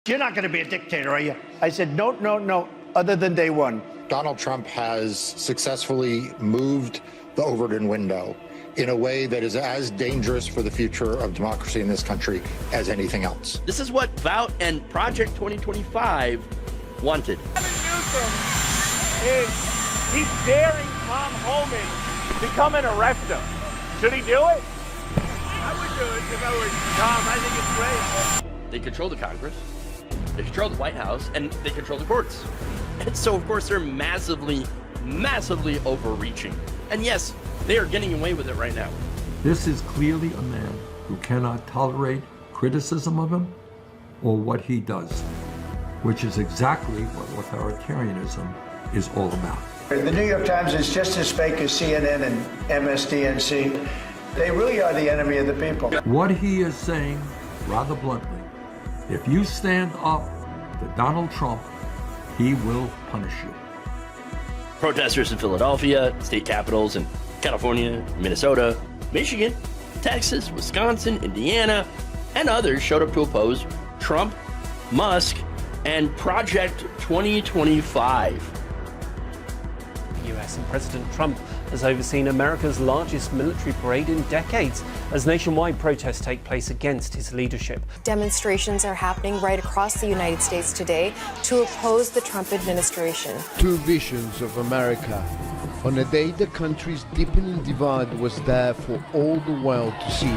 You're not going to be a dictator, are you? I said, no, no, no, other than day one. Donald Trump has successfully moved the Overton window in a way that is as dangerous for the future of democracy in this country as anything else. This is what Vout and Project 2025 wanted. He's daring Tom Homan to come and arrest him. Should he do it? I would do it if I were Tom. I think it's great. They control the Congress, they control the White House, and they control the courts. And so, of course, they're massively, massively overreaching. And yes, they are getting away with it right now. This is clearly a man who cannot tolerate criticism of him or what he does, which is exactly what authoritarianism is all about. The New York Times is just as fake as CNN and MSDNC. They really are the enemy of the people. What he is saying, rather bluntly, if you stand up to Donald Trump, he will punish you. Protesters in Philadelphia, state capitals in California, Minnesota, Michigan, Texas, Wisconsin, Indiana, and others showed up to oppose Trump, Musk, and Project 2025. US and President Trump has overseen America's largest military parade in decades as nationwide protests take place against his leadership. Demonstrations are happening right across the United States today to oppose the Trump administration. Two visions of America. On a day the country's deepening divide was there for all the world to see.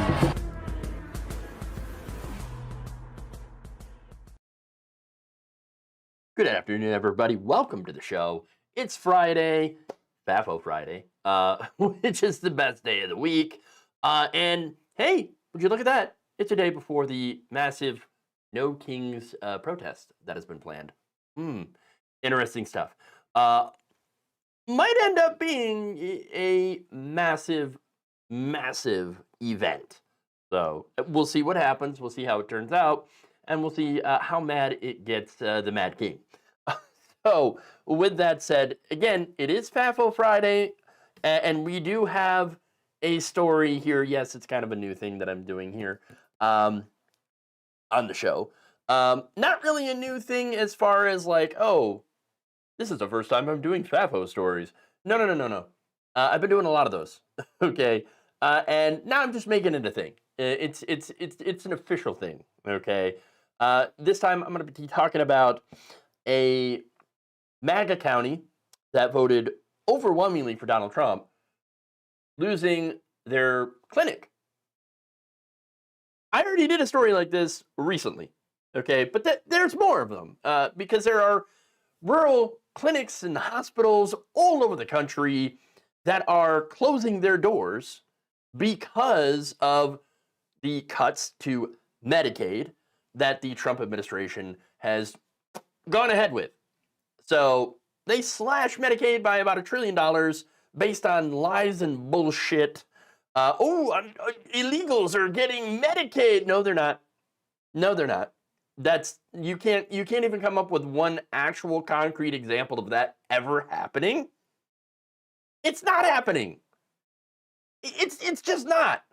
Good afternoon, everybody. Welcome to the show. It's Friday, FAFO Friday, which is the best day of the week. And hey, would you look at that? It's a day before the massive No Kings protest that has been planned. Interesting stuff. Might end up being a massive, massive event. So we'll see what happens. We'll see how it turns out. And we'll see how mad it gets the Mad King. So, with that said, again, it is FAFO Friday, and we do have a story here. Yes, it's kind of a new thing that I'm doing here on the show. Not really a new thing as far as like, oh, this is the first time I'm doing FAFO stories. No. I've been doing a lot of those, okay? And now I'm just making it a thing. It's an official thing, okay? This time I'm going to be talking about a MAGA county that voted overwhelmingly for Donald Trump losing their clinic. I already did a story like this recently, okay? But there's more of them because there are rural clinics and hospitals all over the country that are closing their doors because of the cuts to Medicaid that the Trump administration has gone ahead with. So they slash Medicaid by about $1 trillion based on lies and bullshit. Illegals are getting Medicaid. No, they're not. No, they're not. That's you can't even come up with one actual concrete example of that ever happening. It's not happening. It's just not.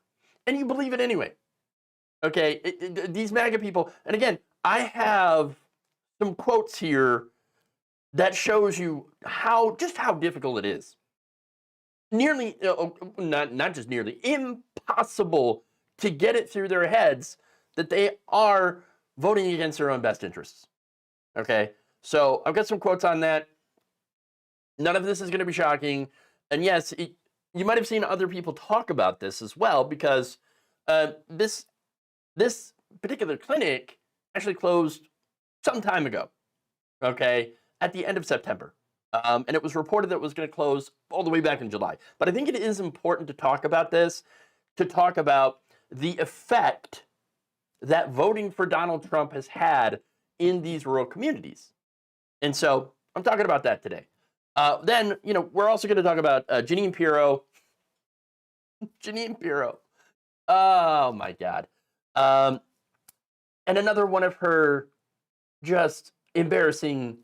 And you believe it anyway. Okay, these MAGA people, and again, I have some quotes here that shows you how difficult it is. Nearly, not just nearly, impossible to get it through their heads that they are voting against their own best interests. Okay, so I've got some quotes on that. None of this is going to be shocking. And yes, you might have seen other people talk about this as well, because this particular clinic actually closed some time ago, okay, at the end of September. And it was reported that it was going to close all the way back in July. But I think it is important to talk about this, to talk about the effect that voting for Donald Trump has had in these rural communities. And so I'm talking about that today. Then, we're also going to talk about Jeanine Pirro. Jeanine Pirro. Oh, my God. And another one of her just embarrassing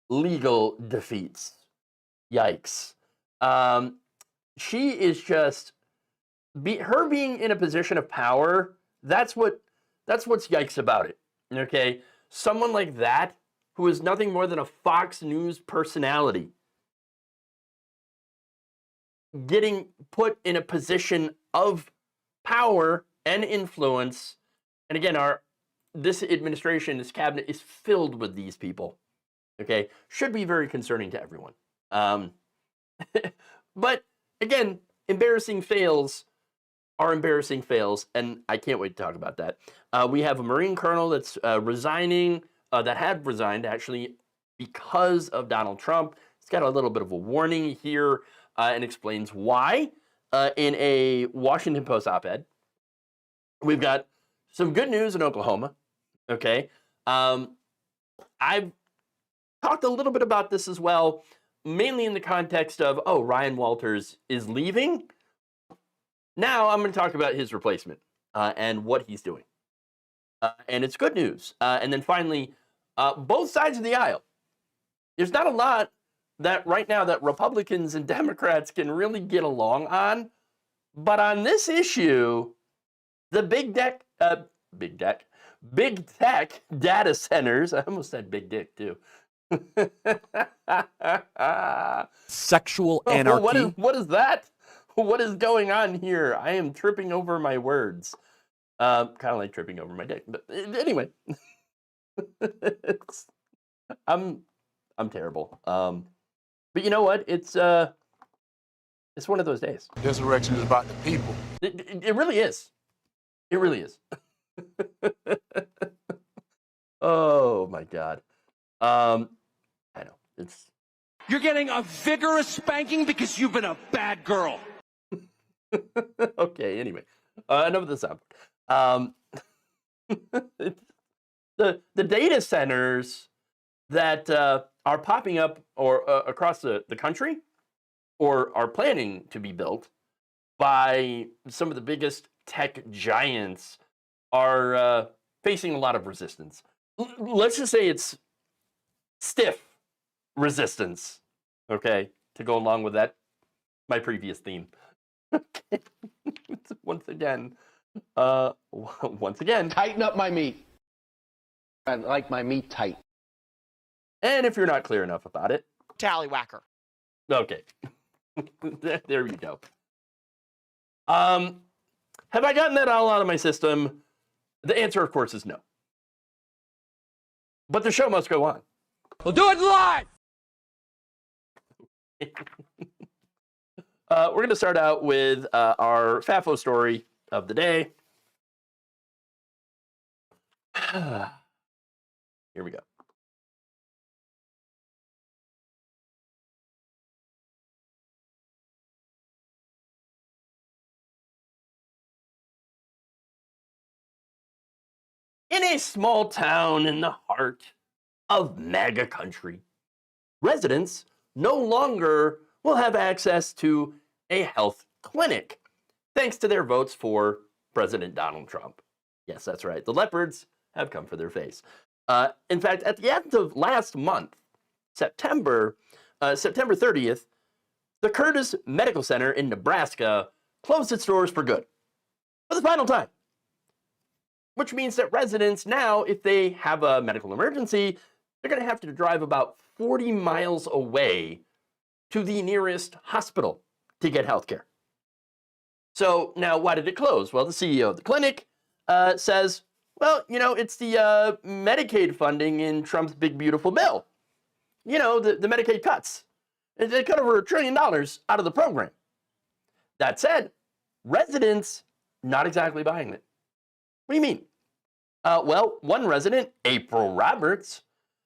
legal defeats. Yikes. She is just, her being in a position of power, that's what's yikes about it. Okay? someone like that, who is nothing more than a Fox News personality, getting put in a position of power and influence. And again, this administration, this cabinet is filled with these people. Okay, should be very concerning to everyone. But again, embarrassing fails are embarrassing fails, and I can't wait to talk about that. We have a Marine colonel that's resigning, that had resigned actually because of Donald Trump. He's got a little bit of a warning here and explains why in a Washington Post op-ed. We've got some good news in Oklahoma. Okay, I've talked a little bit about this as well, mainly in the context of, oh, Ryan Walters is leaving. Now I'm going to talk about his replacement and what he's doing. And it's good news. And then finally, both sides of the aisle. There's not a lot that right now that Republicans and Democrats can really get along on. But on this issue, the big tech data centers, I almost said big dick too. Sexual anarchy. What is that? What is going on here? I am tripping over my words. Kind of like tripping over my dick. But anyway, I'm terrible. But you know what? It's one of those days. This election is about the people. It really is. It really is. Oh my God. I know it's. You're getting a vigorous spanking because you've been a bad girl. Okay, anyway, enough of this up. The data centers that are popping up or across the country or are planning to be built by some of the biggest tech giants are facing a lot of resistance. Let's just say it's stiff resistance, okay, to go along with that, my previous theme. Okay. Once again, tighten up my meat. I like my meat tight. And if you're not clear enough about it, tallywhacker. Okay. There you go. Have I gotten that all out of my system? The answer, of course, is no. But the show must go on. We'll do it live! We're going to start out with our FAFO story of the day. Here we go. In a small town in the heart of MAGA country, residents no longer will have access to a health clinic, thanks to their votes for President Donald Trump. Yes, that's right. The Leopards have come for their face. In fact, at the end of last month, September 30th, the Curtis Medical Center in Nebraska closed its doors for good, for the final time. Which means that residents now, if they have a medical emergency, they're going to have to drive about 40 miles away to the nearest hospital to get health care. So now, why did it close? Well, the CEO of the clinic says, well, you know, it's the Medicaid funding in Trump's big, beautiful bill. You know, the Medicaid cuts. They cut over $1 trillion out of the program. That said, residents not exactly buying it. What do you mean? Well, one resident, April Roberts,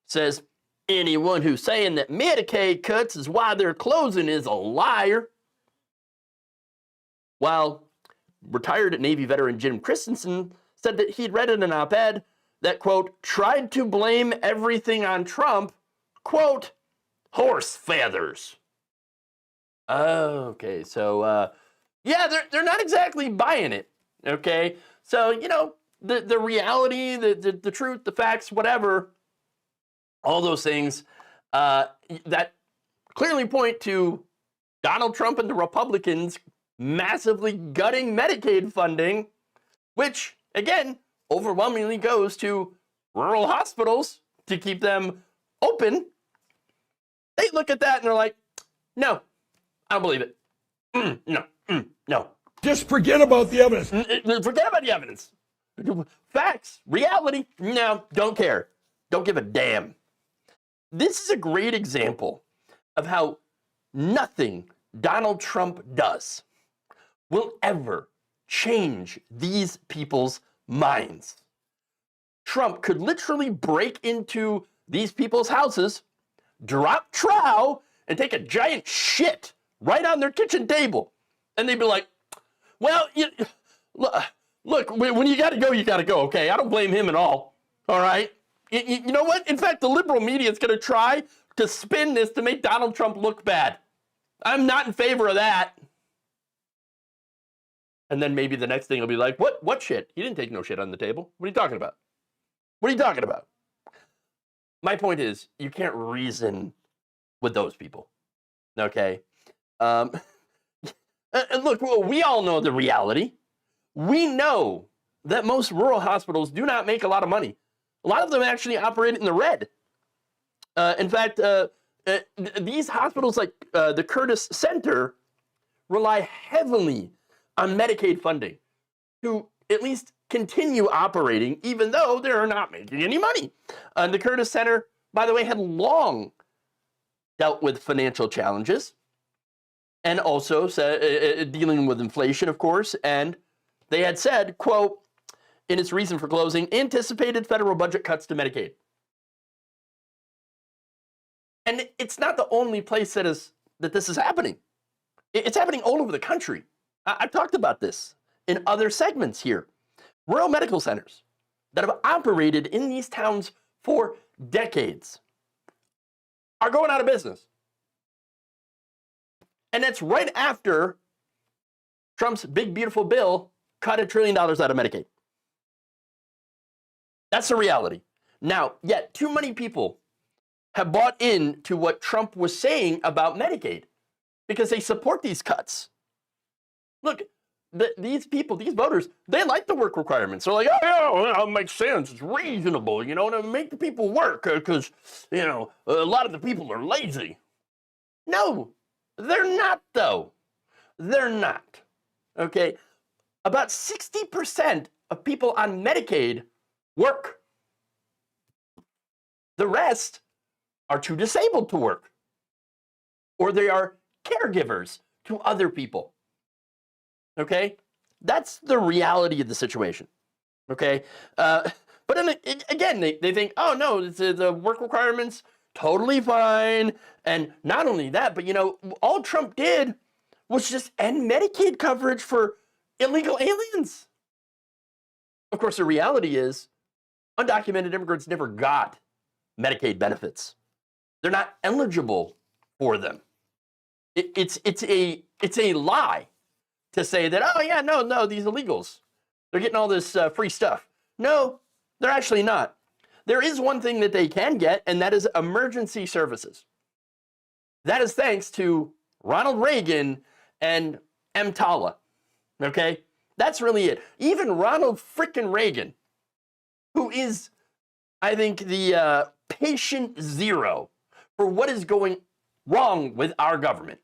says anyone who's saying that Medicaid cuts is why they're closing is a liar. While retired Navy veteran Jim Christensen said that he'd read in an op-ed that, quote, tried to blame everything on Trump, quote, horse feathers. Okay, so, yeah, they're not exactly buying it, okay? So, you know, the reality, the truth, the facts, whatever, all those things that clearly point to Donald Trump and the Republicans massively gutting Medicaid funding, which, again, overwhelmingly goes to rural hospitals to keep them open, they look at that and they're like, no, I don't believe it. No. Just forget about the evidence. Forget about the evidence. Facts, reality, no, don't care. Don't give a damn. This is a great example of how nothing Donald Trump does will ever change these people's minds. Trump could literally break into these people's houses, drop trow, and take a giant shit right on their kitchen table. And they'd be like, well, look, when you gotta go, okay? I don't blame him at all right? You know what? In fact, the liberal media is gonna try to spin this to make Donald Trump look bad. I'm not in favor of that. And then maybe the next thing will be like, what shit? He didn't take no shit on the table. What are you talking about? What are you talking about? My point is, you can't reason with those people, okay? And look, we all know the reality. We know that most rural hospitals do not make a lot of money. A lot of them actually operate in the red. In fact, these hospitals like the Curtis Center rely heavily on Medicaid funding to at least continue operating, even though they're not making any money. The Curtis Center, by the way, had long dealt with financial challenges and also dealing with inflation, of course. And they had said, quote, in its reason for closing, anticipated federal budget cuts to Medicaid. And it's not the only place that this is happening. It's happening all over the country. I've talked about this in other segments here. Rural medical centers that have operated in these towns for decades are going out of business. And that's right after Trump's big, beautiful bill cut $1 trillion out of Medicaid. That's the reality. Now, yet too many people have bought into what Trump was saying about Medicaid because they support these cuts. Look, these people, these voters, they like the work requirements. They're like, oh, yeah, it makes sense. It's reasonable, to make the people work because, a lot of the people are lazy. No, they're not, though. They're not. Okay? About 60% of people on Medicaid work. The rest are too disabled to work. Or they are caregivers to other people. Okay? That's the reality of the situation. Okay? But then, again, they think, oh, no, the work requirements, totally fine. And not only that, but, all Trump did was just end Medicaid coverage for illegal aliens. Of course, the reality is undocumented immigrants never got Medicaid benefits. They're not eligible for them. It's a lie to say that, oh, yeah, no, these illegals, they're getting all this free stuff. No, they're actually not. There is one thing that they can get, and that is emergency services. That is thanks to Ronald Reagan and EMTALA, okay? That's really it. Even Ronald frickin' Reagan, who is, I think, the patient zero for what is going wrong with our government,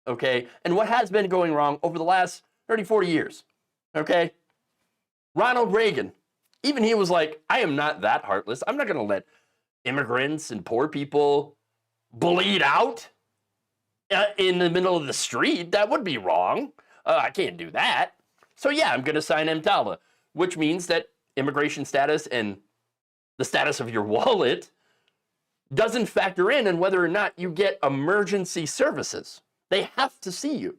okay? And what has been going wrong over the last 30, 40 years, okay? Ronald Reagan, even he was like, I am not that heartless. I'm not going to let immigrants and poor people bleed out in the middle of the street. That would be wrong. I can't do that. So yeah, I'm going to sign EMTALA, which means that immigration status and the status of your wallet doesn't factor in whether or not you get emergency services. They have to see you.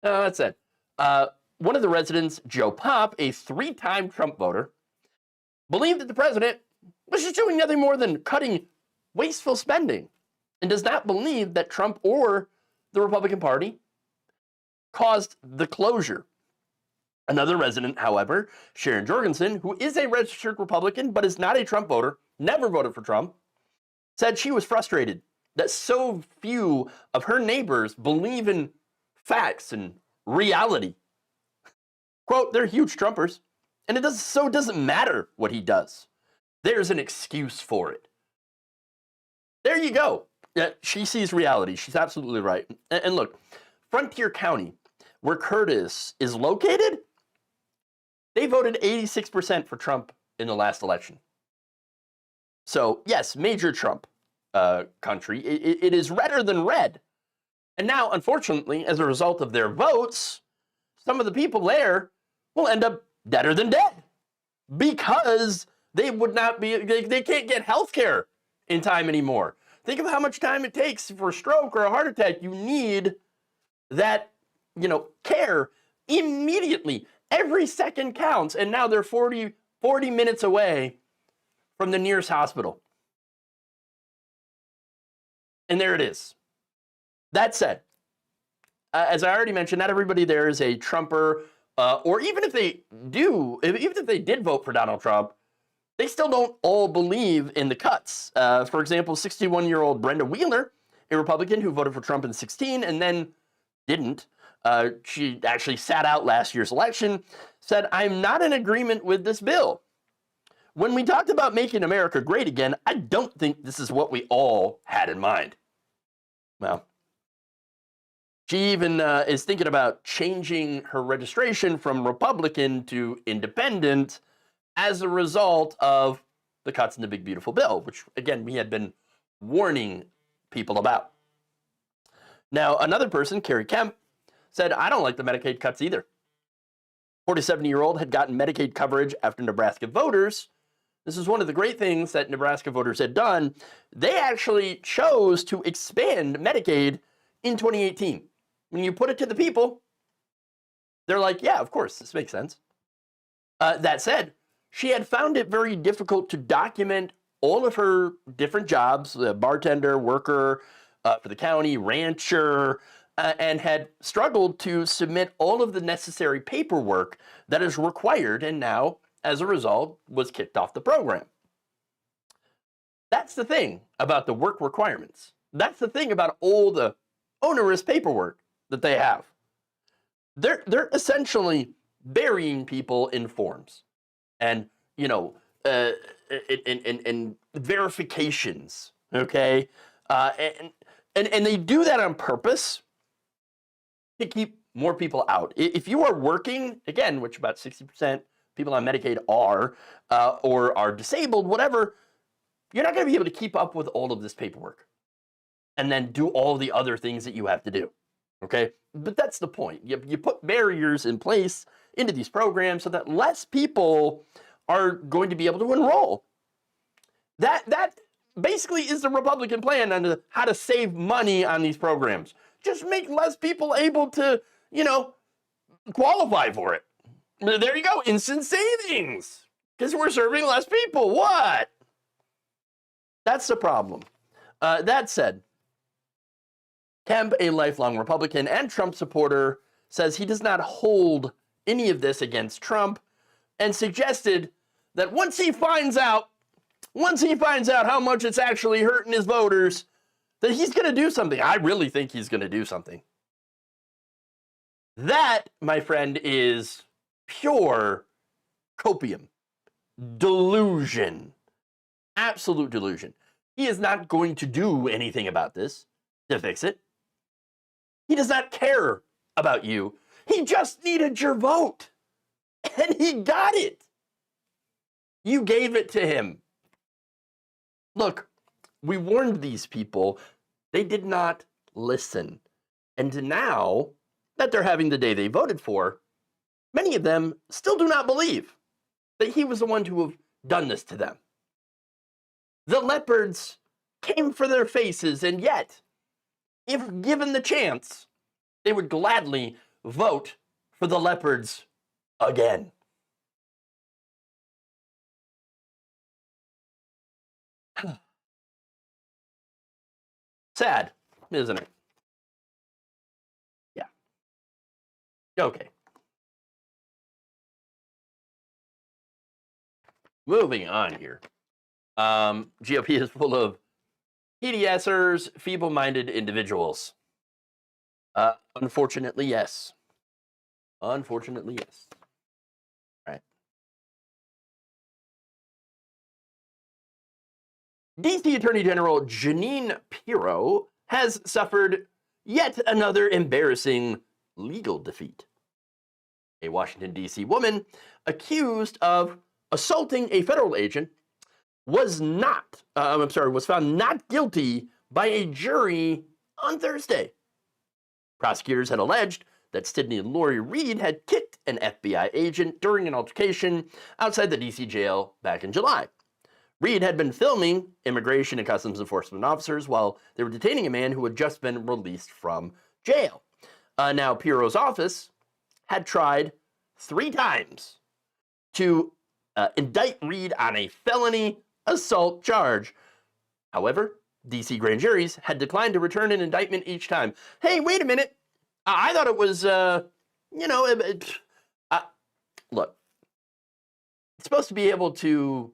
That's it. One of the residents, Joe Pop, a 3-time Trump voter, believed that the president was just doing nothing more than cutting wasteful spending and does not believe that Trump or the Republican Party caused the closure. Another resident, however, Sharon Jorgensen, who is a registered Republican but is not a Trump voter, never voted for Trump, said she was frustrated that so few of her neighbors believe in facts and reality. Quote, they're huge Trumpers, and it doesn't matter what he does. there's an excuse for it. There you go. Yeah, she sees reality. She's absolutely right. And look, Frontier County, where Curtis is located, they voted 86% for Trump in the last election. So, yes, major Trump country. It is redder than red. And now, unfortunately, as a result of their votes, some of the people there will end up deader than dead because they would not be, they can't get health care in time anymore. Think of how much time it takes for a stroke or a heart attack. You need that, care immediately. Every second counts, and now they're 40 minutes away from the nearest hospital. And there it is. That said, as I already mentioned, not everybody there is a Trumper, or even if they did vote for Donald Trump, they still don't all believe in the cuts. For example, 61-year-old Brenda Wheeler, a Republican who voted for Trump in 2016 and then didn't. She actually sat out last year's election, said, "I'm not in agreement with this bill. When we talked about making America great again, I don't think this is what we all had in mind." Well, she even is thinking about changing her registration from Republican to Independent as a result of the cuts in the big, beautiful bill, which, again, we had been warning people about. Now, another person, Carrie Kemp, said, "I don't like the Medicaid cuts either." 47-year-old had gotten Medicaid coverage after Nebraska voters. This is one of the great things that Nebraska voters had done. They actually chose to expand Medicaid in 2018. When you put it to the people, they're like, yeah, of course, this makes sense. That said, she had found it very difficult to document all of her different jobs, bartender, worker for the county, rancher, and had struggled to submit all of the necessary paperwork that is required, and now, as a result, was kicked off the program. That's the thing about the work requirements. That's the thing about all the onerous paperwork that they have. They're essentially burying people in forms and, and verifications, okay? And they do that on purpose to keep more people out. If you are working, again, which about 60% people on Medicaid are, or are disabled, whatever, you're not going to be able to keep up with all of this paperwork and then do all the other things that you have to do, okay? But that's the point. You put barriers in place into these programs so that less people are going to be able to enroll. That basically is the Republican plan on how to save money on these programs. Just make less people able to, qualify for it. There you go, instant savings, because we're serving less people. What? That's the problem. That said, Kemp, a lifelong Republican and Trump supporter, says he does not hold any of this against Trump and suggested that once he finds out how much it's actually hurting his voters, that he's going to do something. I really think he's going to do something. That, my friend, is pure copium. Delusion. Absolute delusion. He is not going to do anything about this to fix it. He does not care about you. He just needed your vote. And he got it. You gave it to him. Look, we warned these people. They did not listen. And now that they're having the day they voted for, many of them still do not believe that he was the one to have done this to them. The Leopards came for their faces, and yet, if given the chance, they would gladly vote for the Leopards again. Sad, isn't it? Yeah. Okay. Moving on here. GOP is full of PDSers, feeble-minded individuals. Unfortunately, yes. Unfortunately, yes. Right. DC Attorney General Jeanine Pirro has suffered yet another embarrassing legal defeat. A Washington, D.C. woman accused of assaulting a federal agent was found not guilty by a jury on Thursday. Prosecutors had alleged that Sidney Lori Reed had kicked an FBI agent during an altercation outside the D.C. jail back in July. Reed had been filming immigration and customs enforcement officers while they were detaining a man who had just been released from jail. Now, Pirro's office had tried 3 times to indict Reed on a felony assault charge. However, D.C. grand juries had declined to return an indictment each time. Hey, wait a minute. I thought it was, look, it's supposed to be able to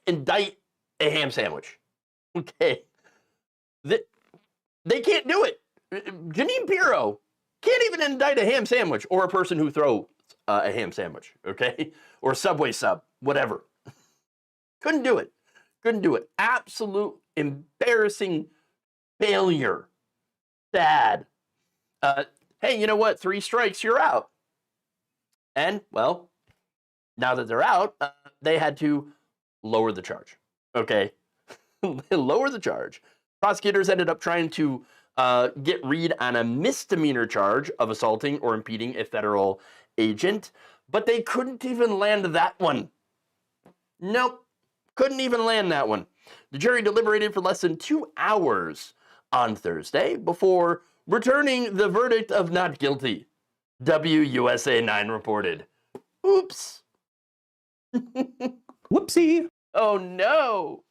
indict a ham sandwich. Okay. They can't do it. Jeanine Pirro can't even indict a ham sandwich or a person who throws a ham sandwich, okay? Or a Subway sub, whatever. Couldn't do it. Couldn't do it. Absolute embarrassing failure. Sad. Hey, you know what? 3 strikes, you're out. And, well, now that they're out, they had to lower the charge, okay? Lower the charge. Prosecutors ended up trying to get Reed on a misdemeanor charge of assaulting or impeding a federal agent, but they couldn't even land that one. Nope, couldn't even land that one. The jury deliberated for less than 2 hours on Thursday before returning the verdict of not guilty. WUSA 9 reported. Oops. Whoopsie. Oh, no.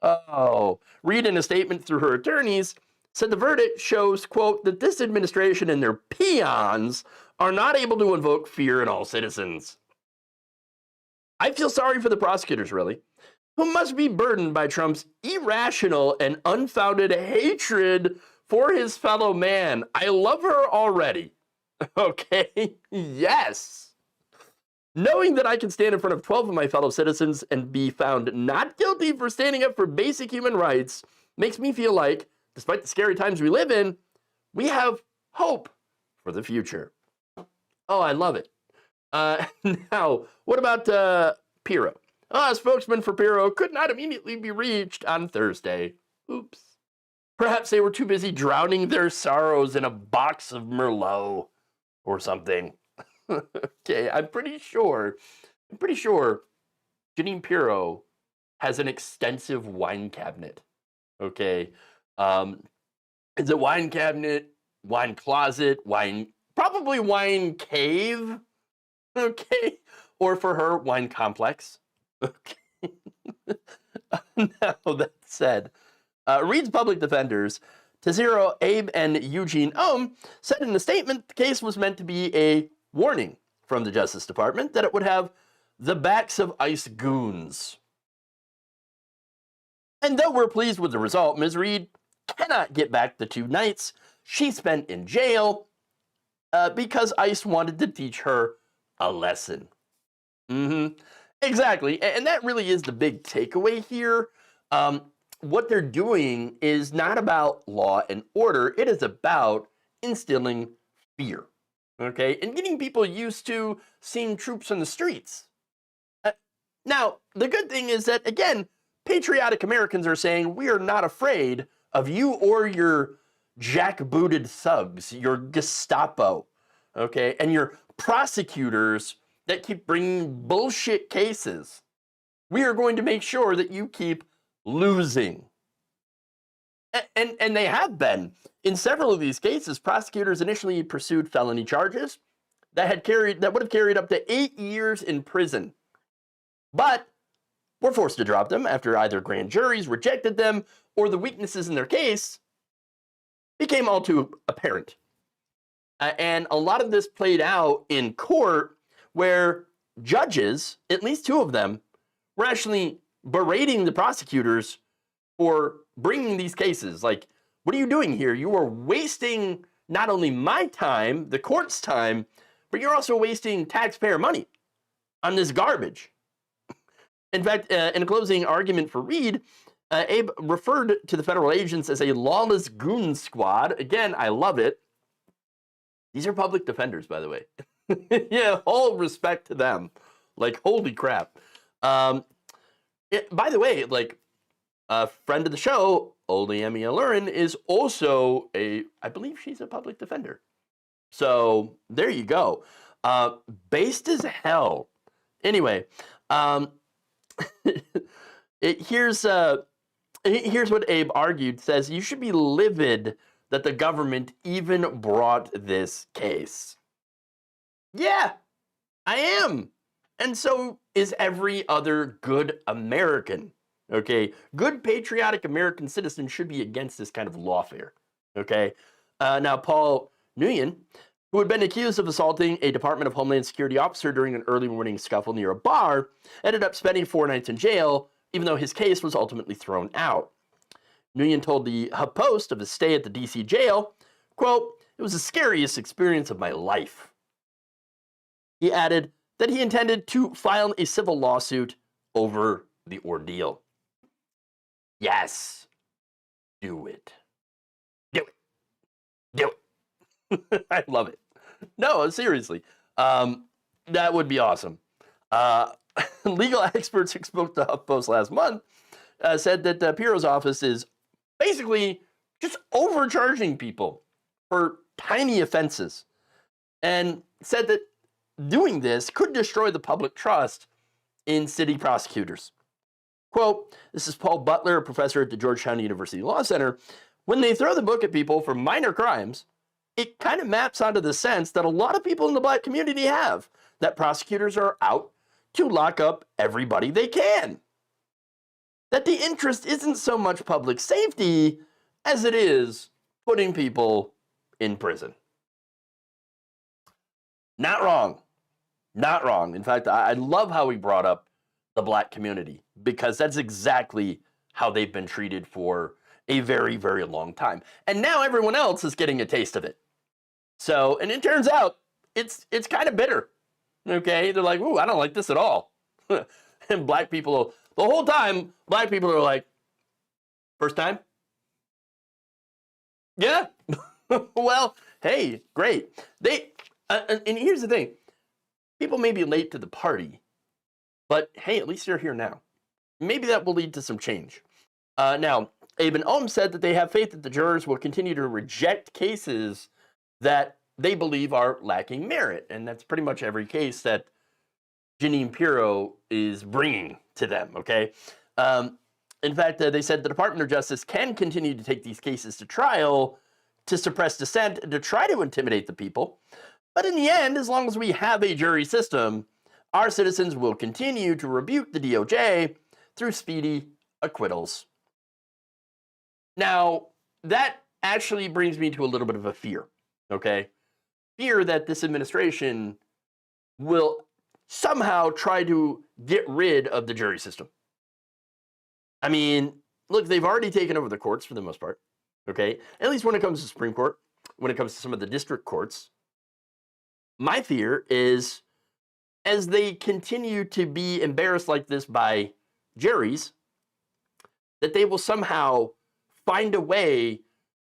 Oh, Reed, in a statement through her attorneys, said the verdict shows, quote, that this administration and their peons are not able to invoke fear in all citizens. I feel sorry for the prosecutors, really, who must be burdened by Trump's irrational and unfounded hatred for his fellow man. I love her already. Okay? Yes. Knowing that I can stand in front of 12 of my fellow citizens and be found not guilty for standing up for basic human rights makes me feel like, despite the scary times we live in, we have hope for the future. Oh, I love it. Now, what about Pirro? A spokesman for Pirro could not immediately be reached on Thursday. Oops. Perhaps they were too busy drowning their sorrows in a box of Merlot or something. Okay, I'm pretty sure Jeanine Pirro has an extensive wine cabinet. Okay. Is it wine cabinet, wine closet, probably wine cave? Okay. Or for her, wine complex. Okay. Now, that said, Reed's public defenders, Taziro Abe and Eugene Ohm, said in a statement the case was meant to be a warning from the Justice Department that it would have the backs of ICE goons. And though we're pleased with the result, Ms. Reed cannot get back the 2 nights she spent in jail because ICE wanted to teach her a lesson. Exactly, and that really is the big takeaway here. What they're doing is not about law and order, it is about instilling fear. Okay, and getting people used to seeing troops on the streets. Now, the good thing is that, again, patriotic Americans are saying we are not afraid of you or your jackbooted thugs, your Gestapo, okay, and your prosecutors that keep bringing bullshit cases. We are going to make sure that you keep losing. And they have been. In several of these cases, prosecutors initially pursued felony charges that would have carried up to 8 years in prison, but were forced to drop them after either grand juries rejected them or the weaknesses in their case became all too apparent. And a lot of this played out in court where judges, at least 2 of them, were actually berating the prosecutors for bringing these cases. Like, what are you doing here? You are wasting not only my time, the court's time, but you're also wasting taxpayer money on this garbage. In fact, in a closing argument for Reed, Abe referred to the federal agents as a lawless goon squad. Again, I love it. These are public defenders, by the way. Yeah, all respect to them. Like, holy crap. By the way, like, a friend of the show, Oldie Emmy Allurin, is also I believe she's a public defender. So there you go. Based as hell. Anyway, here's what Abe argued. Says, you should be livid that the government even brought this case. Yeah, I am. And so is every other good American. Okay, good patriotic American citizen should be against this kind of lawfare. Okay, now Paul Nguyen, who had been accused of assaulting a Department of Homeland Security officer during an early morning scuffle near a bar, ended up spending 4 nights in jail, even though his case was ultimately thrown out. Nguyen told the HuffPost of his stay at the D.C. jail, quote, "It was the scariest experience of my life." He added that he intended to file a civil lawsuit over the ordeal. Yes, do it. Do it. Do it. I love it. No, seriously. That would be awesome. Legal experts who spoke to HuffPost last month said that Pirro's office is basically just overcharging people for tiny offenses, and said that doing this could destroy the public trust in city prosecutors. Quote, this is Paul Butler, a professor at the Georgetown University Law Center. When they throw the book at people for minor crimes, it kind of maps onto the sense that a lot of people in the black community have, that prosecutors are out to lock up everybody they can. That the interest isn't so much public safety as it is putting people in prison. Not wrong. Not wrong. In fact, I love how he brought up the black community, because that's exactly how they've been treated for a very, very long time. And now everyone else is getting a taste of it. So, and it turns out it's kind of bitter. Okay? They're like, ooh, I don't like this at all. And black people, the whole time, black people are like, first time? Yeah. Well, hey, great. And here's the thing. People may be late to the party, but hey, at least you're here now. Maybe that will lead to some change. Now, Abe and Ohm said that they have faith that the jurors will continue to reject cases that they believe are lacking merit. And that's pretty much every case that Jeanine Pirro is bringing to them, okay? In fact, they said the Department of Justice can continue to take these cases to trial to suppress dissent and to try to intimidate the people. But in the end, as long as we have a jury system, our citizens will continue to rebuke the DOJ through speedy acquittals. Now, that actually brings me to a little bit of a fear, okay? Fear that this administration will somehow try to get rid of the jury system. I mean, look, they've already taken over the courts for the most part, okay? At least when it comes to the Supreme Court, when it comes to some of the district courts. My fear is, as they continue to be embarrassed like this by juries, that they will somehow find a way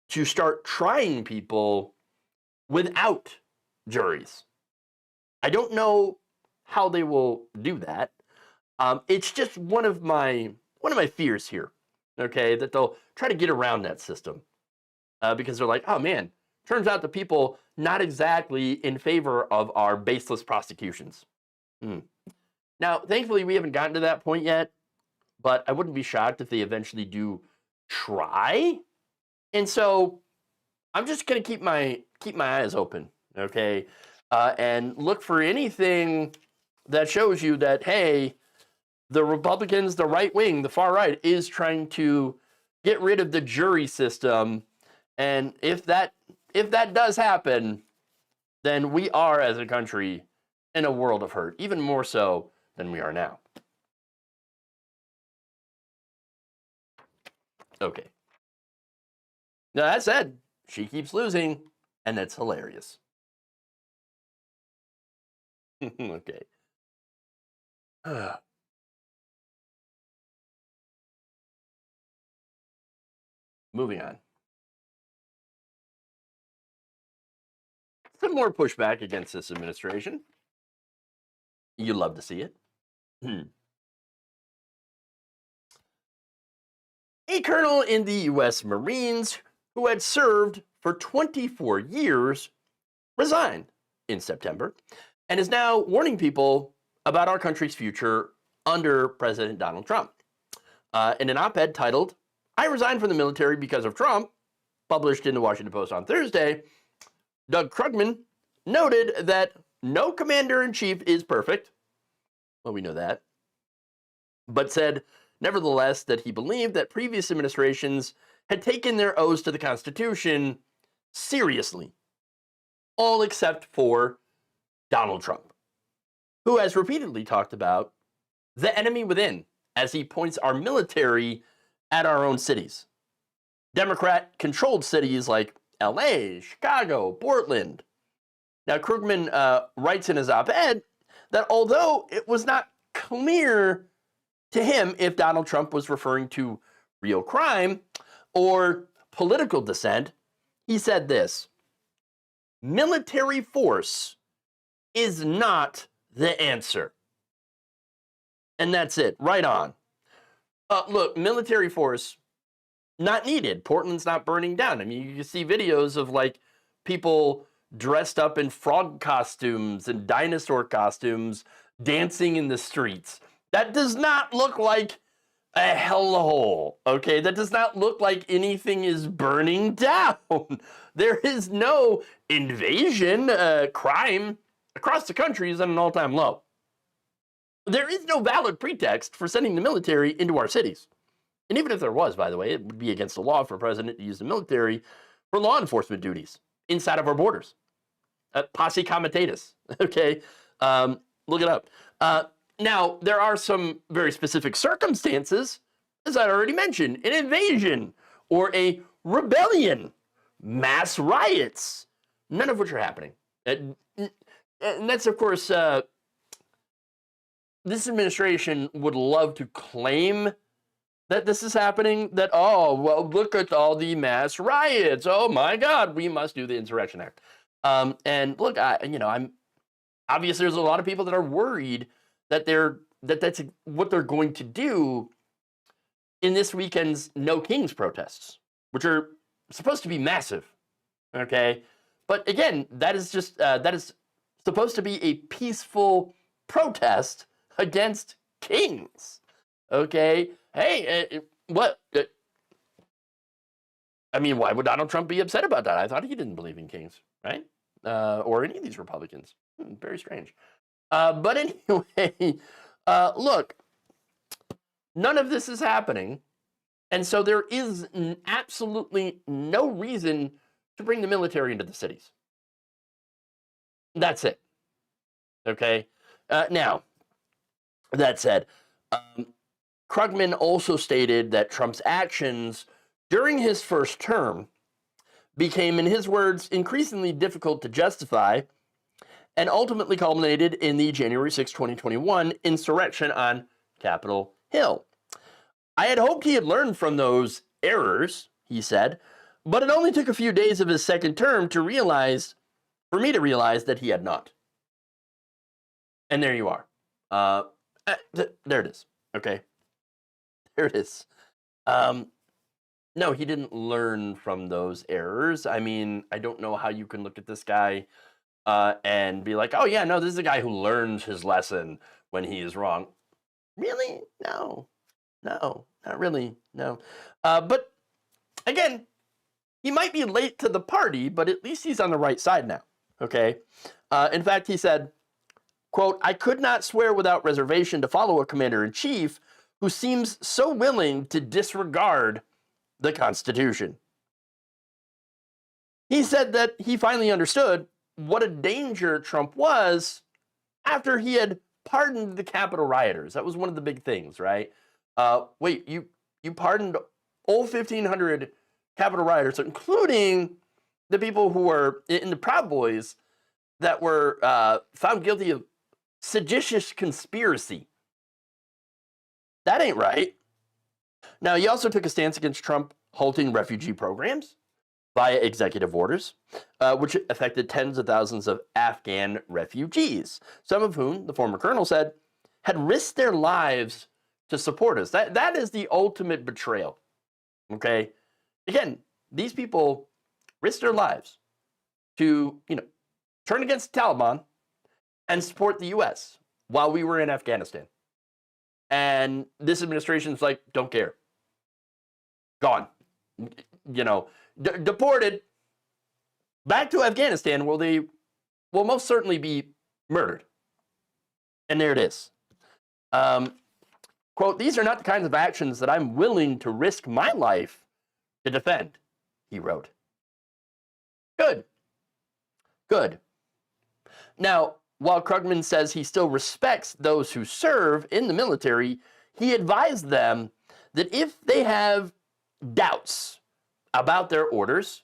to start trying people without juries. I don't know how they will do that. It's just one of my fears here, okay, that they'll try to get around that system because they're like, oh man, turns out the people not exactly in favor of our baseless prosecutions. Now, thankfully, we haven't gotten to that point yet, but I wouldn't be shocked if they eventually do try. And so I'm just going to keep my eyes open, okay, and look for anything that shows you that, hey, the Republicans, the right wing, the far right, is trying to get rid of the jury system. And if that does happen, then we are, as a country, in a world of hurt, even more so than we are now. Okay. Now, that said, she keeps losing, and that's hilarious. Okay. moving on. Some more pushback against this administration. You love to see it. A colonel in the U.S. Marines who had served for 24 years resigned in September and is now warning people about our country's future under President Donald Trump. In an op-ed titled, "I resigned from the military because of Trump," published in the Washington Post on Thursday, Doug Krugman noted that no commander-in-chief is perfect. Well, we know that. But said, nevertheless, that he believed that previous administrations had taken their oaths to the Constitution seriously, all except for Donald Trump, who has repeatedly talked about the enemy within as he points our military at our own cities. Democrat-controlled cities like LA, Chicago, Portland. Now, Krugman writes in his op-ed that although it was not clear to him if Donald Trump was referring to real crime or political dissent, he said this: "Military force is not the answer." And that's it, right on. Look, military force, not needed. Portland's not burning down. I mean, you can see videos of like people dressed up in frog costumes and dinosaur costumes dancing in the streets. That does not look like a hellhole, okay? That does not look like anything is burning down. There is no invasion. Crime across the country is at an all-time low. There is no valid pretext for sending the military into our cities. And even if there was, by the way, it would be against the law for a president to use the military for law enforcement duties inside of our borders. Posse comitatus, okay? Look it up. Now, there are some very specific circumstances, as I already mentioned, an invasion or a rebellion, mass riots, none of which are happening. And that's, of course, this administration would love to claim that this is happening, that, oh, well, look at all the mass riots. Oh, my God, we must do the Insurrection Act. And look, I'm obviously there's a lot of people that are worried that that's what they're going to do in this weekend's No Kings protests, which are supposed to be massive, okay? But again, that is supposed to be a peaceful protest against kings, okay? Hey, what? I mean, why would Donald Trump be upset about that? I thought he didn't believe in kings, right? Or any of these Republicans. Very strange. But anyway, look, none of this is happening. And so there is absolutely no reason to bring the military into the cities. That's it. Okay? Now, that said, Krugman also stated that Trump's actions during his first term became, in his words, increasingly difficult to justify and ultimately culminated in the January 6, 2021 insurrection on Capitol Hill. "I had hoped he had learned from those errors," he said, "but it only took a few days of his second term for me to realize that he had not." And there you are. There it is. Okay. There it is. No, he didn't learn from those errors. I mean, I don't know how you can look at this guy and be like, oh, yeah, no, this is a guy who learned his lesson when he is wrong. Really? No, not really, no. But again, he might be late to the party, but at least he's on the right side now, okay? In fact, he said, quote, "I could not swear without reservation to follow a commander-in-chief who seems so willing to disregard the Constitution." He said that he finally understood what a danger Trump was after he had pardoned the Capitol rioters. That was one of the big things, right? Wait, you pardoned all 1,500 Capitol rioters, including the people who were in the Proud Boys that were found guilty of seditious conspiracy. That ain't right. Now, he also took a stance against Trump halting refugee programs via executive orders, which affected tens of thousands of Afghan refugees, some of whom, the former colonel said, had risked their lives to support us. That is the ultimate betrayal. Okay? Again, these people risked their lives to, turn against the Taliban and support the U.S. while we were in Afghanistan. And this administration's like, don't care. Gone. Deported back to Afghanistan, where they will most certainly be murdered. And there it is. Quote, "These are not the kinds of actions that I'm willing to risk my life to defend," he wrote. Good. Good. Now, while Krugman says he still respects those who serve in the military, he advised them that if they have doubts about their orders,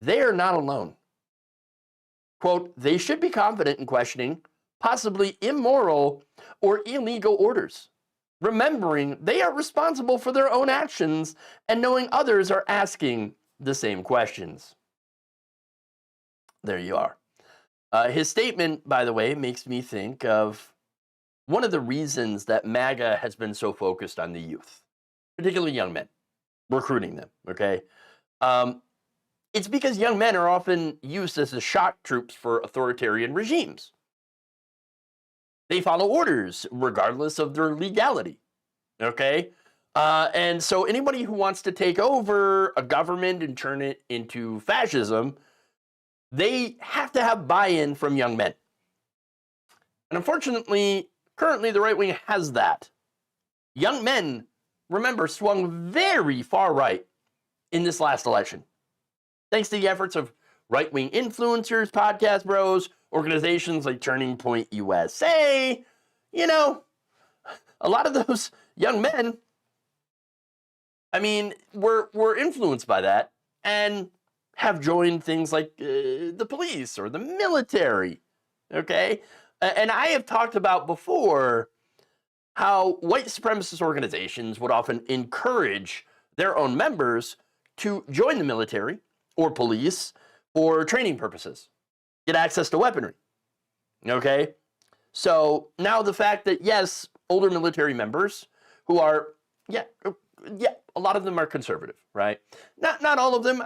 they are not alone. Quote, "They should be confident in questioning possibly immoral or illegal orders, remembering they are responsible for their own actions and knowing others are asking the same questions." There you are. His statement, by the way, makes me think of one of the reasons that MAGA has been so focused on the youth, particularly young men, recruiting them, okay? It's because young men are often used as the shock troops for authoritarian regimes. They follow orders regardless of their legality, okay? And so anybody who wants to take over a government and turn it into fascism, they have to have buy-in from young men. And unfortunately, currently the right wing has that. Young men, remember, swung very far right in this last election, thanks to the efforts of right-wing influencers, podcast bros, organizations like Turning Point USA. A lot of those young men, were influenced by that and have joined things like the police or the military, okay? And I have talked about before how white supremacist organizations would often encourage their own members to join the military or police for training purposes, get access to weaponry, okay? So now the fact that, yes, older military members who are, a lot of them are conservative, right? Not all of them.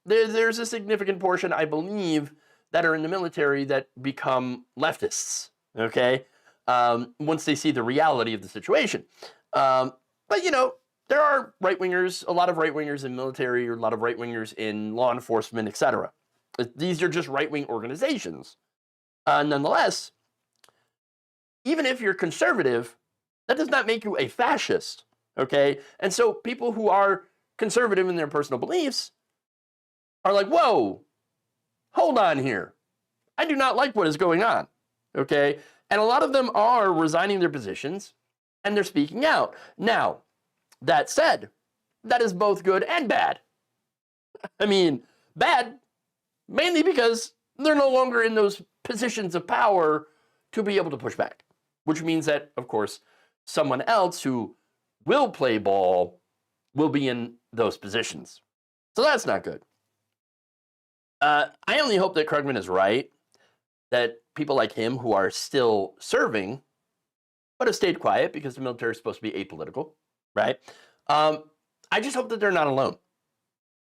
There's a significant portion, I believe, that are in the military that become leftists, okay? Once they see the reality of the situation. But, there are right-wingers, a lot of right-wingers in military, or a lot of right-wingers in law enforcement, etc. These are just right-wing organizations. Nonetheless, even if you're conservative, that does not make you a fascist, okay? And so people who are conservative in their personal beliefs are like, whoa, hold on here. I do not like what is going on, okay? And a lot of them are resigning their positions, and they're speaking out. Now, that said, that is both good and bad. Bad, mainly because they're no longer in those positions of power to be able to push back, which means that, of course, someone else who will play ball will be in those positions. So that's not good. I only hope that Krugman is right, that people like him who are still serving, but have stayed quiet because the military is supposed to be apolitical, right? I just hope that they're not alone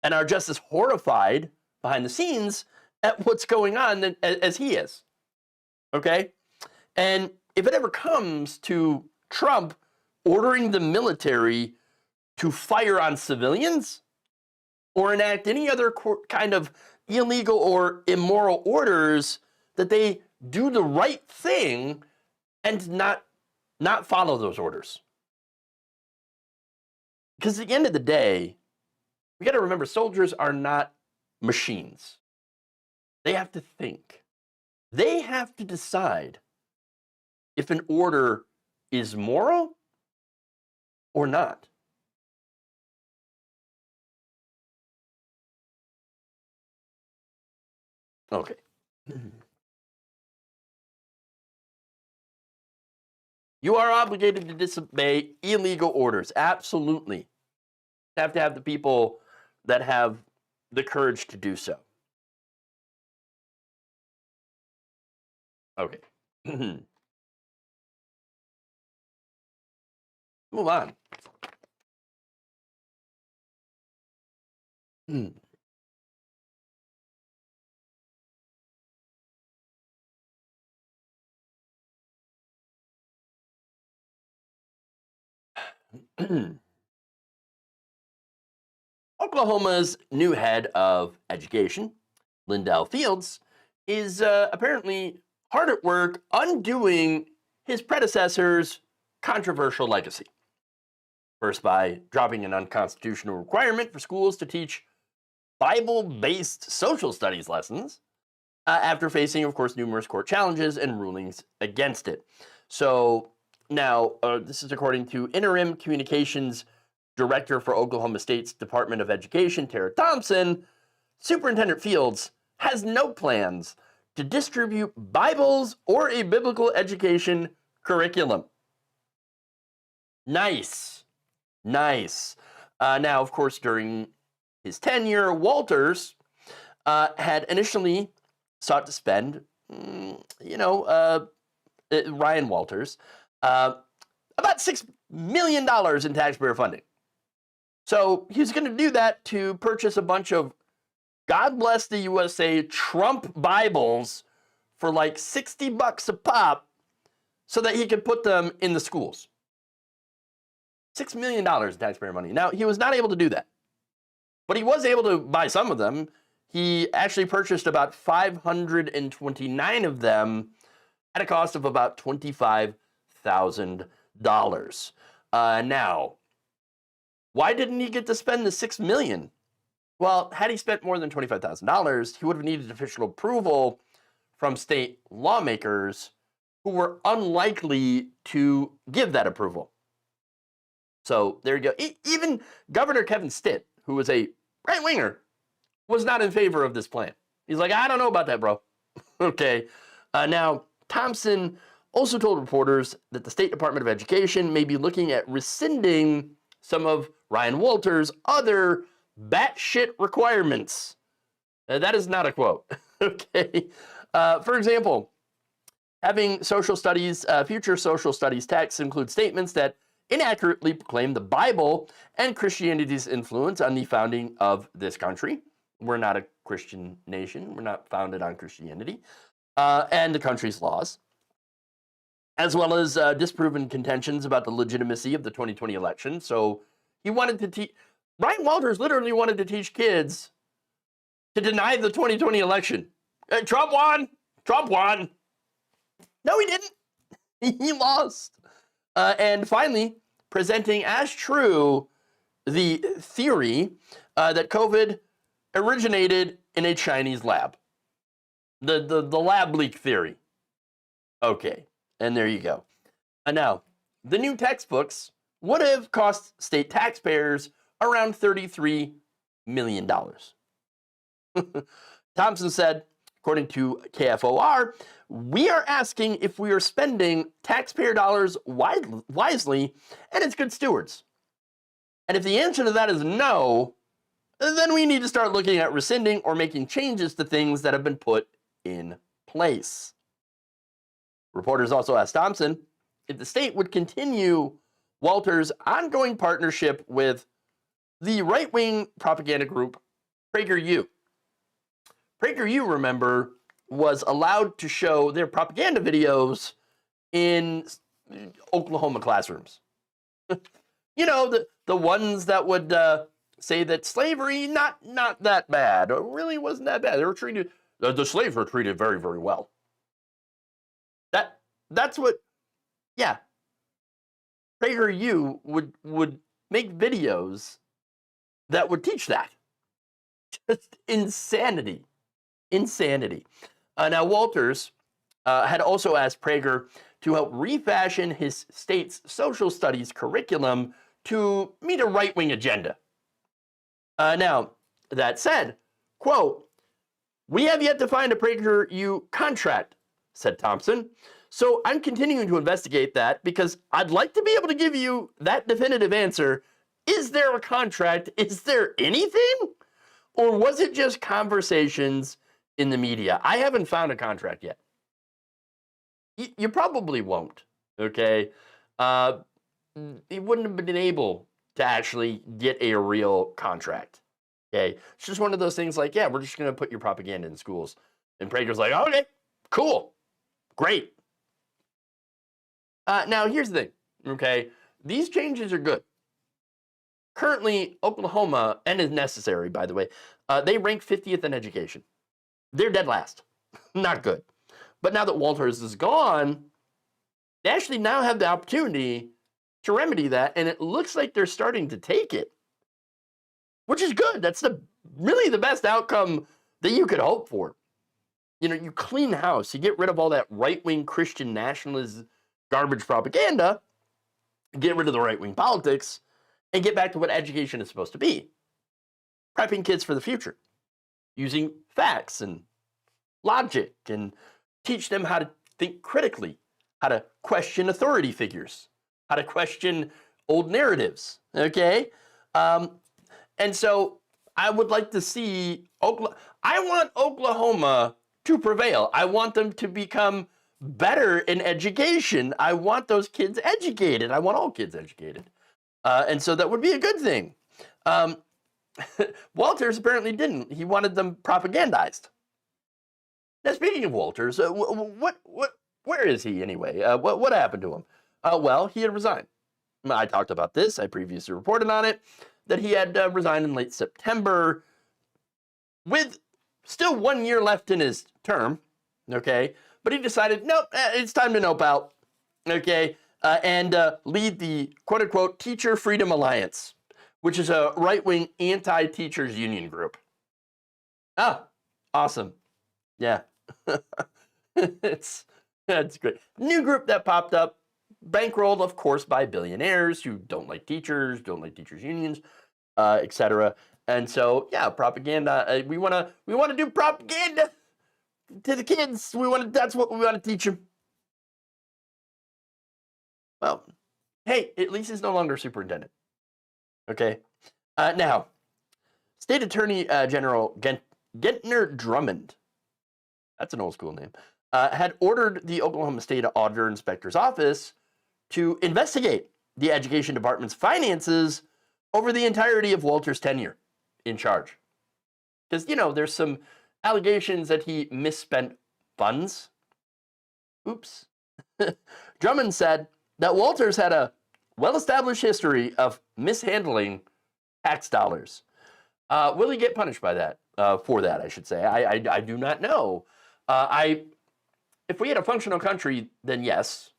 and are just as horrified behind the scenes at what's going on as he is, okay? And if it ever comes to Trump ordering the military to fire on civilians or enact any other kind of illegal or immoral orders, that they do the right thing and not follow those orders. Because at the end of the day, we got to remember, soldiers are not machines. They have to think. They have to decide if an order is moral or not. Okay. You are obligated to disobey illegal orders. Absolutely. have to have the people that have the courage to do so. Okay. Move on. Oklahoma's new head of education, Lindell Fields, is apparently hard at work undoing his predecessor's controversial legacy. First, by dropping an unconstitutional requirement for schools to teach Bible-based social studies lessons, after facing, of course, numerous court challenges and rulings against it. So now, this is according to Interim Communications Director for Oklahoma State's Department of Education, Tara Thompson. Superintendent Fields has no plans to distribute Bibles or a biblical education curriculum. Nice. Nice. Now, of course, during his tenure, Walters had initially sought to spend, Ryan Walters, about $6 million in taxpayer funding. So he's going to do that to purchase a bunch of God Bless the USA Trump Bibles for like $60 a pop so that he could put them in the schools. $6 million in taxpayer money. Now, he was not able to do that, but he was able to buy some of them. He actually purchased about 529 of them at a cost of about $25,000. Now, why didn't he get to spend the $6 million? Well, had he spent more than $25,000, he would have needed official approval from state lawmakers who were unlikely to give that approval. So there you go. Even Governor Kevin Stitt, who was a right-winger, was not in favor of this plan. He's like, I don't know about that, bro. Okay. Now, Thompson also told reporters that the State Department of Education may be looking at rescinding some of Ryan Walters' other batshit requirements. That is not a quote. Okay. For example, having social studies, future social studies texts include statements that inaccurately proclaim the Bible and Christianity's influence on the founding of this country. We're not a Christian nation. We're not founded on Christianity and the country's laws, as well as disproven contentions about the legitimacy of the 2020 election. So he wanted to teach, Ryan Walters literally wanted to teach kids to deny the 2020 election. Trump won. Trump won. No, he didn't. He lost. And finally, presenting as true the theory that COVID originated in a Chinese lab. The lab leak theory. Okay, and there you go. Now, the new textbooks would have cost state taxpayers around $33 million. Thompson said, according to KFOR, we are asking if we are spending taxpayer dollars wisely and as good stewards. And if the answer to that is no, then we need to start looking at rescinding or making changes to things that have been put in place. Reporters also asked Thompson if the state would continue Walters' ongoing partnership with the right-wing propaganda group PragerU. PragerU, remember, was allowed to show their propaganda videos in Oklahoma classrooms. You know, the ones that would say that slavery, not that bad, or really wasn't that bad. They were treated, the slaves were treated very, very well. That's what, yeah. PragerU would make videos that would teach that. Just insanity. Insanity. Now, Walters had also asked Prager to help refashion his state's social studies curriculum to meet a right-wing agenda. Now, that said, quote, we have yet to find a PragerU contract, said Thompson. So I'm continuing to investigate that because I'd like to be able to give you that definitive answer Is there a contract? Is there anything? Or was it just conversations in the media? I haven't found a contract yet. You probably won't, okay? He wouldn't have been able to actually get a real contract, okay? It's just one of those things like, yeah, we're just going to put your propaganda in schools. And Prager's like, okay, cool, great. Now, here's the thing, okay? These changes are good. Currently, Oklahoma, and is necessary, by the way, they rank 50th in education. They're dead last. Not good. But now that Walters is gone, they actually now have the opportunity to remedy that, and it looks like they're starting to take it, which is good. That's really the best outcome that you could hope for. You know, you clean house, you get rid of all that right-wing Christian nationalist garbage propaganda, get rid of the right-wing politics, and get back to what education is supposed to be. Prepping kids for the future, using facts and logic, and teach them how to think critically, how to question authority figures, how to question old narratives, okay? And so I would like to see I want Oklahoma to prevail. I want them to become better in education. I want those kids educated. I want all kids educated. And so that would be a good thing. Walters apparently didn't. He wanted them propagandized. Now, speaking of Walters, where is he anyway? What happened to him? Well, he had resigned. I talked about this. I previously reported on it, that he had resigned in late September with still 1 year left in his term, okay? But he decided, nope, it's time to nope out, okay? And lead the quote-unquote Teacher Freedom Alliance, which is a right-wing anti-teachers union group. Ah, awesome. Yeah. That's great. New group that popped up, bankrolled, of course, by billionaires who don't like teachers unions, etc. And so, yeah, propaganda. We want to do propaganda to the kids. That's what we want to teach them. Well, hey, at least he's no longer superintendent. Okay. Now, State Attorney General Gentner Drummond, that's an old school name, had ordered the Oklahoma State Auditor Inspector's Office to investigate the Education Department's finances over the entirety of Walters' tenure in charge. Because, you know, there's some allegations that he misspent funds. Oops. Drummond said that Walters had a well-established history of mishandling tax dollars. Will he get punished by that? For that, I should say. I do not know. If we had a functional country, then yes.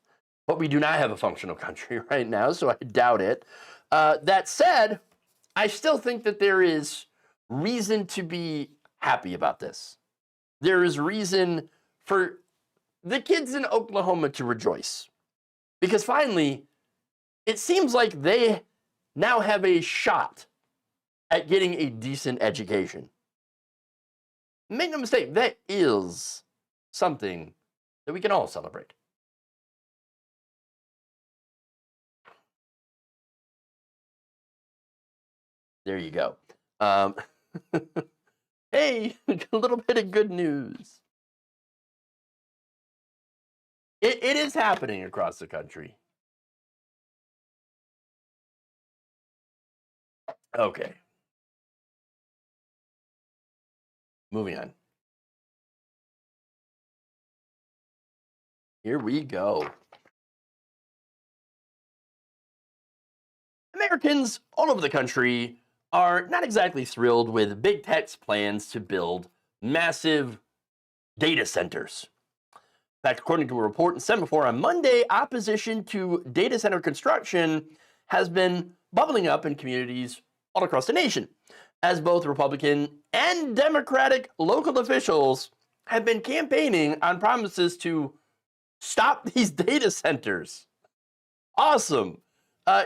But we do not have a functional country right now, so I doubt it. That said, I still think that there is reason to be happy about this. There is reason for the kids in Oklahoma to rejoice. Because finally, it seems like they now have a shot at getting a decent education. Make no mistake, that is something that we can all celebrate. There you go. Hey, a little bit of good news. It is happening across the country. Okay. Moving on. Here we go. Americans all over the country are not exactly thrilled with big tech's plans to build massive data centers. In fact, according to a report sent before on Monday, opposition to data center construction has been bubbling up in communities all across the nation, as both Republican and Democratic local officials have been campaigning on promises to stop these data centers. Awesome.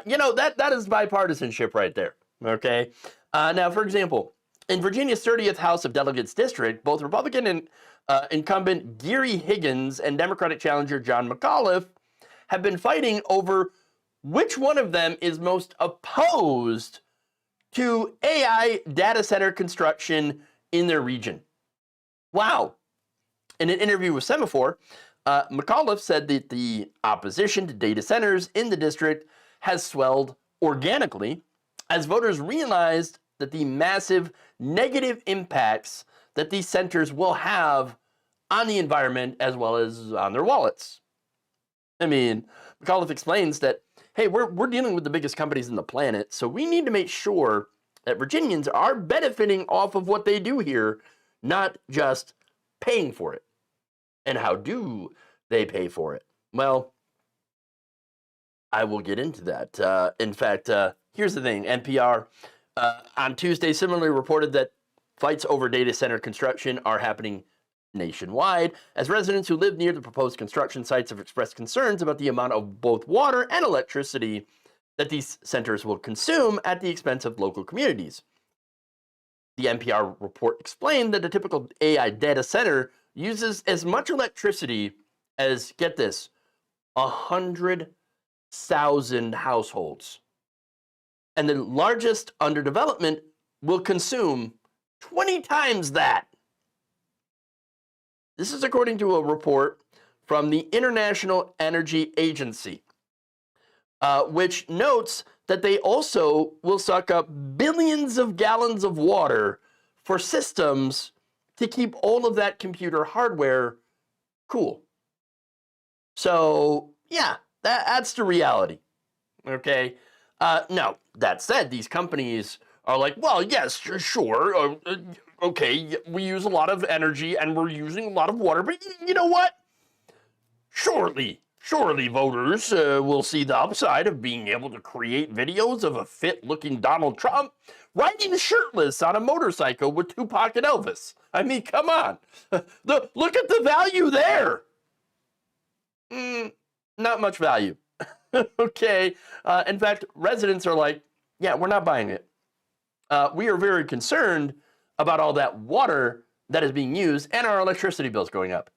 You know, that is bipartisanship right there, okay? Now, for example, in Virginia's 30th House of Delegates district, both Republican and incumbent Geary Higgins and Democratic challenger John McAuliffe have been fighting over which one of them is most opposed to AI data center construction in their region. Wow. In an interview with Semaphore, McAuliffe said that the opposition to data centers in the district has swelled organically as voters realized that the massive negative impacts that these centers will have on the environment as well as on their wallets. I mean, McAuliffe explains that, hey, we're dealing with the biggest companies on the planet, so we need to make sure that Virginians are benefiting off of what they do here, not just paying for it. And how do they pay for it? Well, I will get into that. In fact, here's the thing. NPR on Tuesday similarly reported that fights over data center construction are happening nationwide, as residents who live near the proposed construction sites have expressed concerns about the amount of both water and electricity that these centers will consume at the expense of local communities. The NPR report explained that a typical AI data center uses as much electricity as, get this, 100,000 households. And the largest under development will consume 20 times that. This is according to a report from the International Energy Agency, which notes that they also will suck up billions of gallons of water for systems to keep all of that computer hardware cool. So, yeah, that's the reality. Okay? Now, that said, these companies are like, well, yes, sure, okay, we use a lot of energy and we're using a lot of water, but you know what? Surely voters will see the upside of being able to create videos of a fit-looking Donald Trump riding shirtless on a motorcycle with Tupac and Elvis. I mean, come on. Look at the value there. Not much value. Okay. In fact, residents are like, yeah, we're not buying it. We are very concerned about all that water that is being used and our electricity bills going up.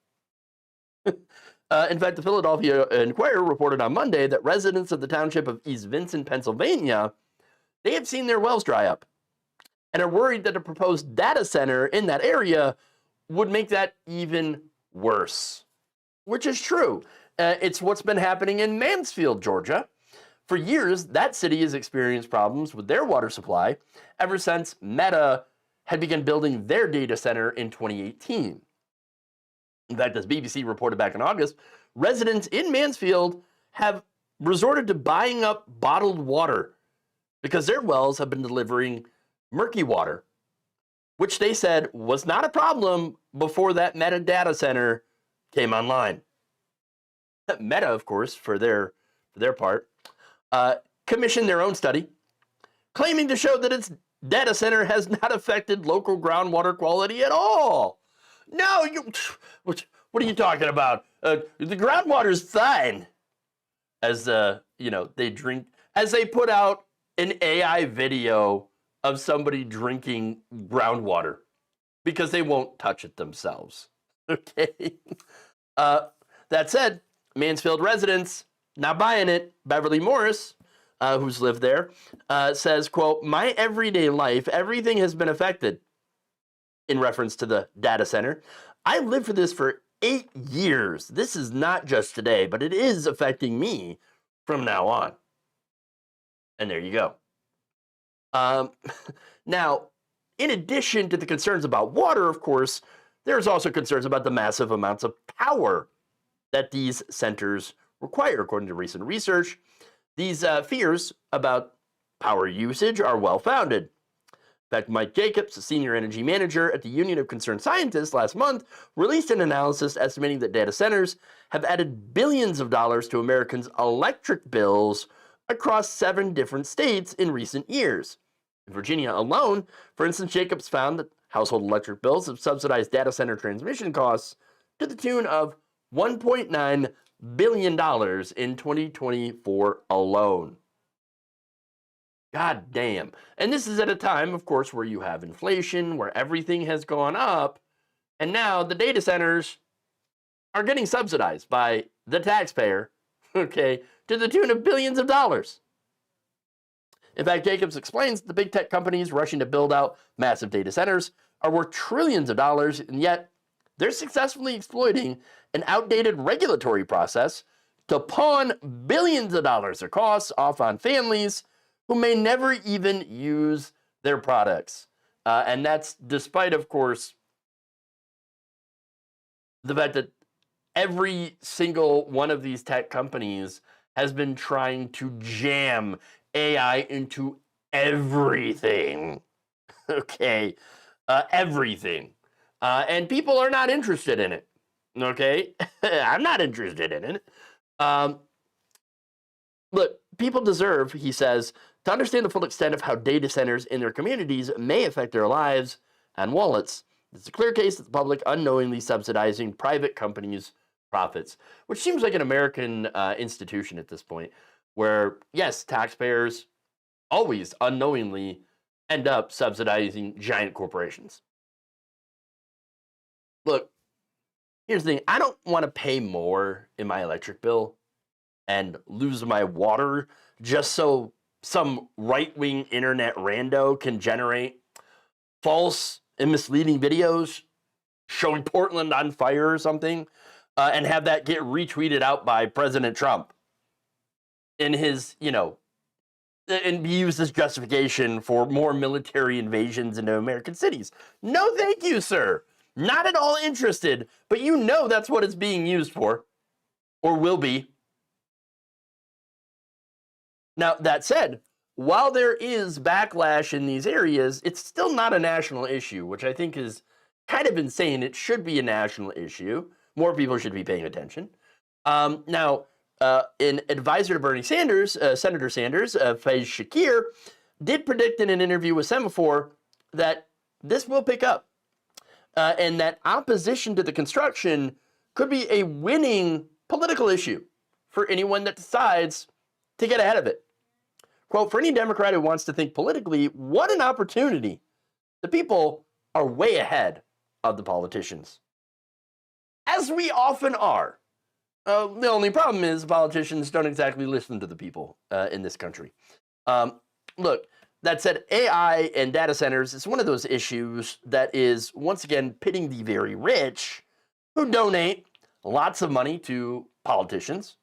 In fact, the Philadelphia Inquirer reported on Monday that residents of the township of East Vincent, Pennsylvania, they have seen their wells dry up and are worried that a proposed data center in that area would make that even worse, which is true. It's what's been happening in Mansfield, Georgia. For years, that city has experienced problems with their water supply ever since Meta had begun building their data center in 2018. In fact, as BBC reported back in August, residents in Mansfield have resorted to buying up bottled water because their wells have been delivering murky water, which they said was not a problem before that Meta data center came online. Meta, of course, for their part, commissioned their own study, claiming to show that its data center has not affected local groundwater quality at all. No, what are you talking about? The groundwater is fine. As they drink, as they put out an AI video of somebody drinking groundwater because they won't touch it themselves. Okay. That said, Mansfield residents not buying it. Beverly Morris, who's lived there, says, quote, "My everyday life, everything has been affected," in reference to the data center. "I've lived for this for 8 years. This is not just today, but it is affecting me from now on." And there you go. Now, in addition to the concerns about water, of course, there's also concerns about the massive amounts of power that these centers require. According to recent research, these fears about power usage are well-founded. In fact, Mike Jacobs, a senior energy manager at the Union of Concerned Scientists, last month released an analysis estimating that data centers have added billions of dollars to Americans' electric bills across 7 different states in recent years. In Virginia alone, for instance, Jacobs found that household electric bills have subsidized data center transmission costs to the tune of $1.9 billion in 2024 alone. God damn. And this is at a time, of course, where you have inflation, where everything has gone up, and now the data centers are getting subsidized by the taxpayer, okay, to the tune of billions of dollars. In fact, Jacobs explains the big tech companies rushing to build out massive data centers are worth trillions of dollars, and yet they're successfully exploiting an outdated regulatory process to pawn billions of dollars of costs off on families who may never even use their products. And that's despite, of course, the fact that every single one of these tech companies has been trying to jam AI into everything. Okay, everything. And people are not interested in it. Okay, I'm not interested in it. Look, people deserve, he says, to understand the full extent of how data centers in their communities may affect their lives and wallets. It's a clear case that the public unknowingly subsidizing private companies' profits, which seems like an American institution at this point, where, yes, taxpayers always unknowingly end up subsidizing giant corporations. Look, here's the thing. I don't want to pay more in my electric bill and lose my water just so some right-wing internet rando can generate false and misleading videos showing Portland on fire or something, and have that get retweeted out by President Trump in his, and be used as justification for more military invasions into American cities. No, thank you, sir. Not at all interested, but that's what it's being used for, or will be. Now, that said, while there is backlash in these areas, it's still not a national issue, which I think is kind of insane. It should be a national issue. More people should be paying attention. Now, an advisor to Bernie Sanders, Senator Sanders, Faiz Shakir, did predict in an interview with Semaphore that this will pick up, and that opposition to the construction could be a winning political issue for anyone that decides to get ahead of it. Quote, for any Democrat who wants to think politically, what an opportunity. The people are way ahead of the politicians, as we often are. The only problem is politicians don't exactly listen to the people in this country. Look, that said, AI and data centers is one of those issues that is, once again, pitting the very rich who donate lots of money to politicians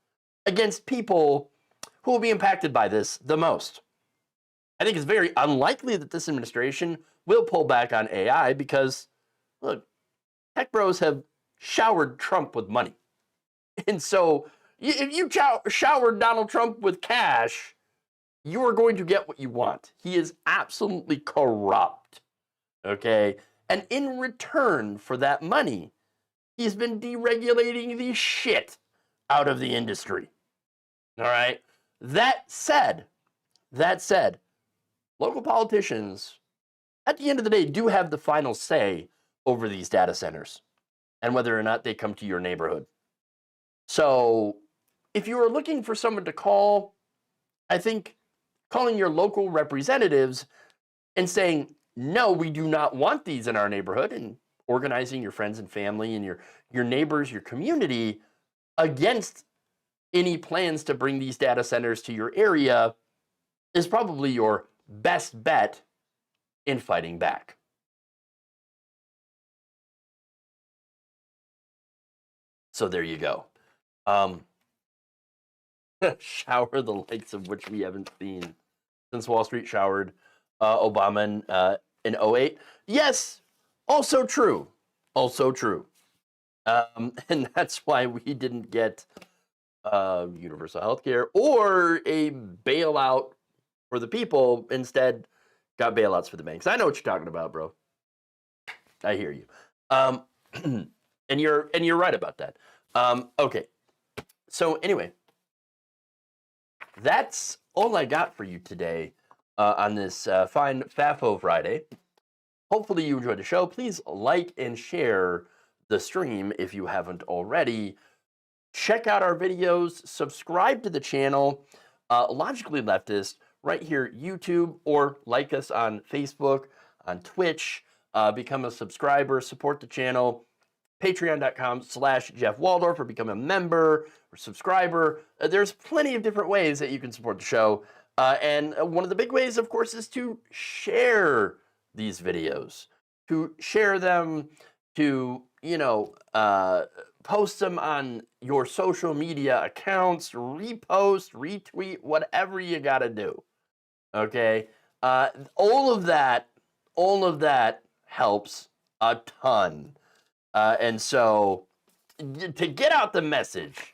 against people who will be impacted by this the most. I think it's very unlikely that this administration will pull back on AI because, look, tech bros have showered Trump with money. And so if you showered Donald Trump with cash, you are going to get what you want. He is absolutely corrupt, okay? And in return for that money, he's been deregulating the shit out of the industry, all right? That said, local politicians, at the end of the day, do have the final say over these data centers and whether or not they come to your neighborhood. So if you are looking for someone to call, I think calling your local representatives and saying, no, we do not want these in our neighborhood, and organizing your friends and family and your neighbors, your community against any plans to bring these data centers to your area is probably your best bet in fighting back. So there you go. Shower the likes of which we haven't seen since Wall Street showered Obama in 2008. Yes, also true. And that's why we didn't get universal health care or a bailout for the people. Instead, got bailouts for the banks. I know what you're talking about, bro. I hear you. And you're right about that. Okay. So anyway, that's all I got for you today on this fine FAFO Friday. Hopefully you enjoyed the show. Please like and share the stream if you haven't already. Check out our videos. Subscribe to the channel, Logically Leftist, right here, YouTube, or like us on Facebook, on Twitch. Become a subscriber, support the channel. patreon.com/jeffwaldorf or become a member or subscriber. There's plenty of different ways that you can support the show. And one of the big ways, of course, is to share these videos, to share them, to, post them on your social media accounts, repost, retweet, whatever you got to do. Okay? All of that helps a ton. And so to get out the message.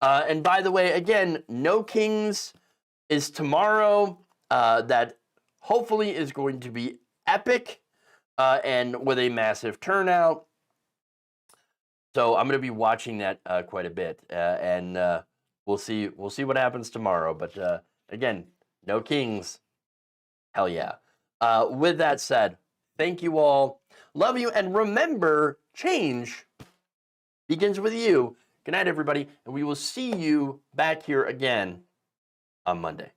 And by the way, again, No Kings is tomorrow. That hopefully is going to be epic and with a massive turnout. So I'm going to be watching that quite a bit, and we'll see what happens tomorrow. But again, No Kings, hell yeah. With that said, thank you all, love you, and remember, change begins with you. Good night, everybody, and we will see you back here again on Monday.